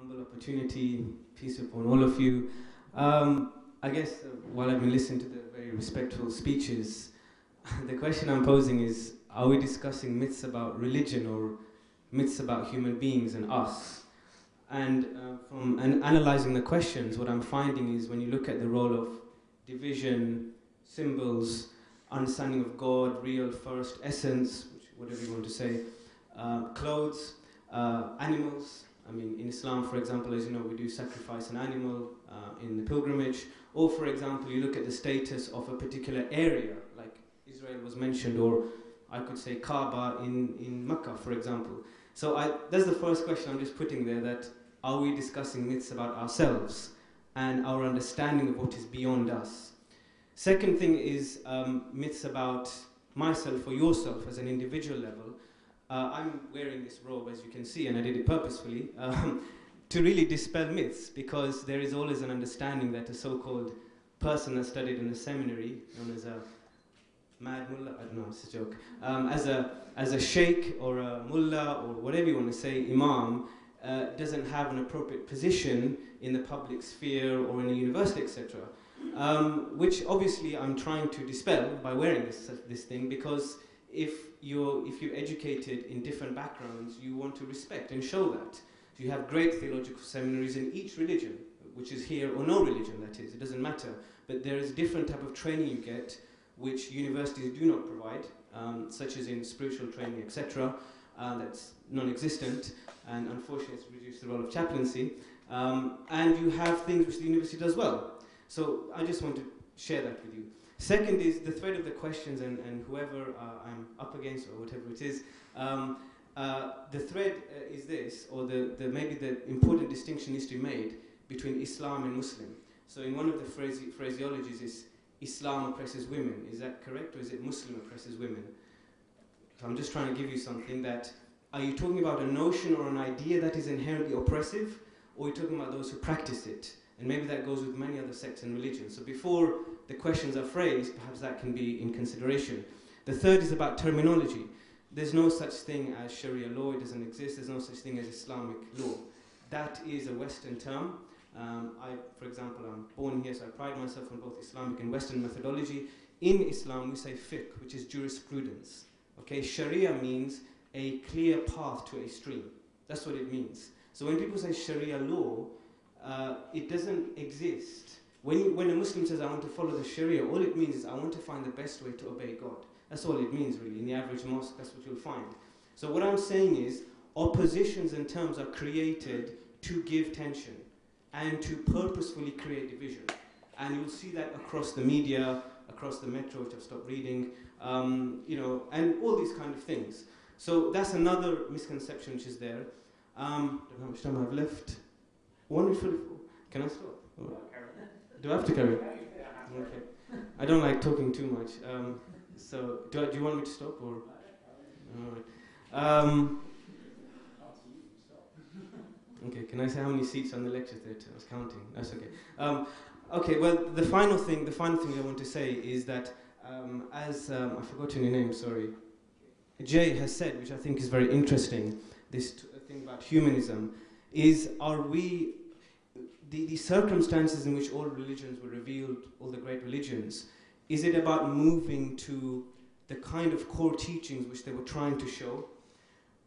humble opportunity. Peace upon all of you. I guess while I've been listening to the very respectful speeches, the question I'm posing is, are we discussing myths about religion or myths about human beings and us? And from analyzing the questions, what I'm finding is when you look at the role of division, symbols, understanding of God, real first essence, whatever you want to say, clothes, animals. I mean, in Islam, for example, as you know, we do sacrifice an animal in the pilgrimage. Or, for example, you look at the status of a particular area, like Israel was mentioned, or I could say Kaaba in Mecca, for example. So that's the first question I'm just putting there, that are we discussing myths about ourselves and our understanding of what is beyond us? Second thing is myths about myself or yourself as an individual level. I'm wearing this robe, as you can see, and I did it purposefully, to really dispel myths, because there is always an understanding that a so-called person that studied in a seminary, known as a mad mullah, I don't know, it's a joke, as a sheikh or a mullah or whatever you want to say, imam, doesn't have an appropriate position in the public sphere or in a university, etc. Which obviously I'm trying to dispel by wearing this thing, because if you're educated in different backgrounds, you want to respect and show that. So you have great theological seminaries in each religion, which is here or no religion, that is, it doesn't matter. But there is a different type of training you get, which universities do not provide, such as in spiritual training, etc. That's non-existent, and unfortunately it's reduced the role of chaplaincy. And you have things which the university does well. So I just want to share that with you. Second is the thread of the questions, and whoever I'm up against or whatever it is, the thread is this, or maybe the important distinction is to be made between Islam and Muslim. So in one of the phraseologies is Islam oppresses women. Is that correct, or is it Muslim oppresses women? So I'm just trying to give you something that, are you talking about a notion or an idea that is inherently oppressive, or are you talking about those who practice it? And maybe that goes with many other sects and religions. So before the questions are phrased, perhaps that can be in consideration. The third is about terminology. There's no such thing as Sharia law, it doesn't exist. There's no such thing as Islamic law. That is a Western term. For example, I'm born here, so I pride myself on both Islamic and Western methodology. In Islam, we say fiqh, which is jurisprudence. Okay, Sharia means a clear path to a stream. That's what it means. So when people say Sharia law, it doesn't exist. When a Muslim says, I want to follow the Sharia, all it means is, I want to find the best way to obey God. That's all it means, really. In the average mosque, that's what you'll find. So what I'm saying is, oppositions and terms are created to give tension and to purposefully create division. And you'll see that across the media, across the metro, which I've stopped reading, and all these kind of things. So that's another misconception which is there. I don't know how much time I've left. 1:44. Can I stop? Or do I have to carry? Okay. I don't like talking too much. So do you want me to stop, or? All right. Okay. Can I say how many seats on the lecture theatre? I was counting. That's okay. Okay. Well, the final thing I want to say is that as I've forgotten your name. Sorry. Jay has said, which I think is very interesting. This thing about humanism is: are we the circumstances in which all religions were revealed, all the great religions, is it about moving to the kind of core teachings which they were trying to show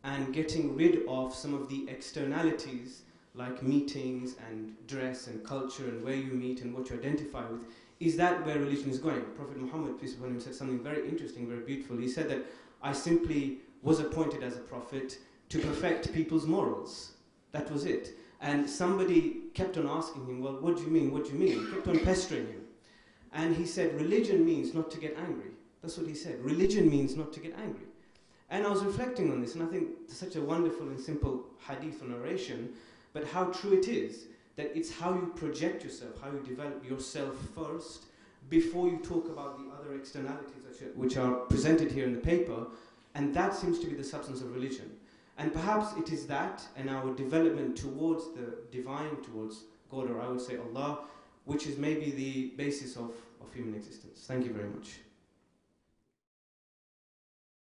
and getting rid of some of the externalities like meetings and dress and culture and where you meet and what you identify with? Is that where religion is going? Prophet Muhammad, peace be upon him, said something very interesting, very beautiful. He said that I simply was appointed as a prophet to perfect people's morals. That was it. And somebody kept on asking him, well, what do you mean? What do you mean? He kept on pestering him. And he said, religion means not to get angry. That's what he said. Religion means not to get angry. And I was reflecting on this, and I think it's such a wonderful and simple hadith or narration, but how true it is, that it's how you project yourself, how you develop yourself first, before you talk about the other externalities which are presented here in the paper, and that seems to be the substance of religion. And perhaps it is that, and our development towards the divine, towards God, or I would say Allah, which is maybe the basis of human existence. Thank you very much.